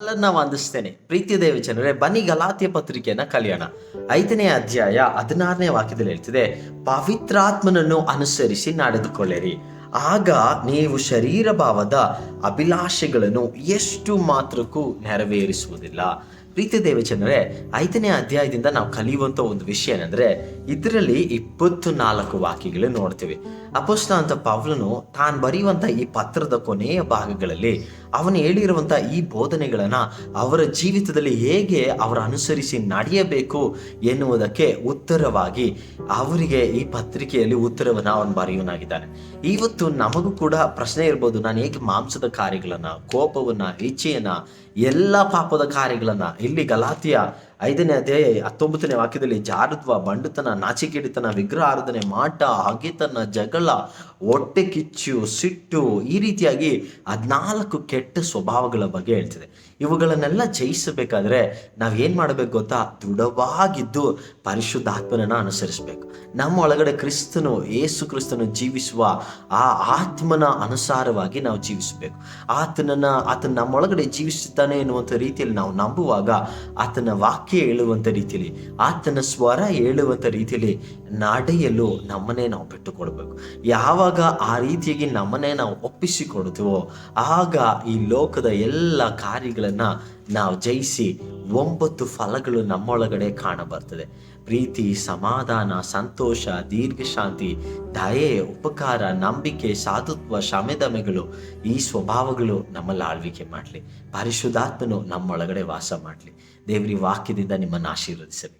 ನಾವು ವಂದಿಸ್ತೇನೆ. ಪ್ರೀತಿಯ ದೇವಜನರೇ, ಬನ್ನಿ ಗಲಾತ್ಯ ಪತ್ರಿಕೆಯನ್ನ ಕಲಿಯೋಣ. 5ನೇ ಅಧ್ಯಾಯ 16ನೇ ವಾಕ್ಯದಲ್ಲಿ ಹೇಳ್ತಿದೆ, ಪವಿತ್ರಾತ್ಮನನ್ನು ಅನುಸರಿಸಿ ನಡೆದುಕೊಳ್ಳಿರಿ, ಆಗ ನೀವು ಶರೀರ ಭಾವದ ಅಭಿಲಾಷೆಗಳನ್ನು ಎಷ್ಟು ಮಾತ್ರಕ್ಕೂ ನೆರವೇರಿಸುವುದಿಲ್ಲ. ಪ್ರೀತಿಯ ದೇವಜನರೇ, 5ನೇ ಅಧ್ಯಾಯದಿಂದ ನಾವು ಕಲಿಯುವಂತ ಒಂದು ವಿಷಯ ಏನಂದ್ರೆ, ಇದರಲ್ಲಿ 24 ವಾಕ್ಯಗಳು ನೋಡ್ತೀವಿ. ಅಪೊಸ್ತಲನಾದ ಪೌಲನು ತಾನು ಬರೆಯುವಂತ ಈ ಪತ್ರದ ಕೊನೆಯ ಭಾಗಗಳಲ್ಲಿ ಅವನು ಹೇಳಿರುವಂತ ಈ ಬೋಧನೆಗಳನ್ನ ಅವರ ಜೀವಿತದಲ್ಲಿ ಹೇಗೆ ಅವರು ಅನುಸರಿಸಿ ನಡೆಯಬೇಕು ಎನ್ನುವುದಕ್ಕೆ ಉತ್ತರವಾಗಿ ಅವರಿಗೆ ಈ ಪತ್ರಿಕೆಯಲ್ಲಿ ಉತ್ತರವನ್ನ ಅವನು ಬರೆಯುವನಾಗಿದ್ದಾನೆ. ಇವತ್ತು ನಮಗೂ ಕೂಡ ಪ್ರಶ್ನೆ ಇರ್ಬೋದು, ನಾನು ಹೇಗೆ ಮಾಂಸದ ಕಾರ್ಯಗಳನ್ನ, ಕೋಪವನ್ನ, ಇಚ್ಛೆಯನ್ನ, ಎಲ್ಲ ಪಾಪದ ಕಾರ್ಯಗಳನ್ನ ಇಲ್ಲಿ ಗಲಾತಿಯ 5ನೇ ಅಧ್ಯಾಯ 19ನೇ ವಾಕ್ಯದಲ್ಲಿ ಜಾರತ್ವ, ಬಂಡುತನ, ನಾಚಿಕೆಡಿತನ, ವಿಗ್ರಹ ಆರಾಧನೆ, ಮಾಟ, ಹಗೆತನ, ಜಗಳ, ಹೊಟ್ಟೆ ಕಿಚ್ಚು, ಸಿಟ್ಟು, ಈ ರೀತಿಯಾಗಿ 14 ಕೆಟ್ಟ ಸ್ವಭಾವಗಳ ಬಗ್ಗೆ ಹೇಳ್ತಿದೆ. ಇವುಗಳನ್ನೆಲ್ಲ ಜಯಿಸಬೇಕಾದ್ರೆ ನಾವೇನ್ ಮಾಡಬೇಕು ಗೊತ್ತಾ? ದೃಢವಾಗಿದ್ದು ಪರಿಶುದ್ಧಾತ್ಮನನ್ನ ಅನುಸರಿಸಬೇಕು. ನಮ್ಮ ಒಳಗಡೆ ಕ್ರಿಸ್ತನು, ಯೇಸು ಕ್ರಿಸ್ತನು ಜೀವಿಸುವ ಆ ಆತ್ಮನ ಅನುಸಾರವಾಗಿ ನಾವು ಜೀವಿಸಬೇಕು. ಆತನ ನಮ್ಮೊಳಗಡೆ ಜೀವಿಸುತ್ತಾನೆ ಎನ್ನುವಂಥ ರೀತಿಯಲ್ಲಿ ನಾವು ನಂಬುವಾಗ, ಆತನ ವಾಕ್ಯ ಹೇಳುವಂಥ ರೀತಿಯಲ್ಲಿ, ಆತನ ಸ್ವರ ಹೇಳುವಂಥ ರೀತಿಯಲ್ಲಿ ನಡೆಯಲು ನಮ್ಮನ್ನೇ ನಾವು ಬಿಟ್ಟುಕೊಡ್ಬೇಕು. ಯಾವಾಗ ಆ ರೀತಿಯಾಗಿ ನಮ್ಮನ್ನೇ ನಾವು ಒಪ್ಪಿಸಿಕೊಡ್ತೀವೋ ಆಗ ಈ ಲೋಕದ ಎಲ್ಲ ಕಾರ್ಯಗಳನ್ನ ನಾವು ಜಯಿಸಿ 9 ಫಲಗಳು ನಮ್ಮೊಳಗಡೆ ಕಾಣಬರ್ತದೆ. ಪ್ರೀತಿ, ಸಮಾಧಾನ, ಸಂತೋಷ, ದೀರ್ಘಶಾಂತಿ, ದಯೆ, ಉಪಕಾರ, ನಂಬಿಕೆ, ಸಾಧುತ್ವ, ಶಮೆದಮೆಗಳು, ಈ ಸ್ವಭಾವಗಳು ನಮ್ಮಲ್ಲಿ ಆಳ್ವಿಕೆ ಮಾಡಲಿ. ಪರಿಶುದ್ಧಾತ್ಮನು ನಮ್ಮೊಳಗಡೆ ವಾಸ ಮಾಡಲಿ. ದೇವರ ವಾಕ್ಯದಿಂದ ನಿಮ್ಮನ್ನು ಆಶೀರ್ವದಿಸಲಿ.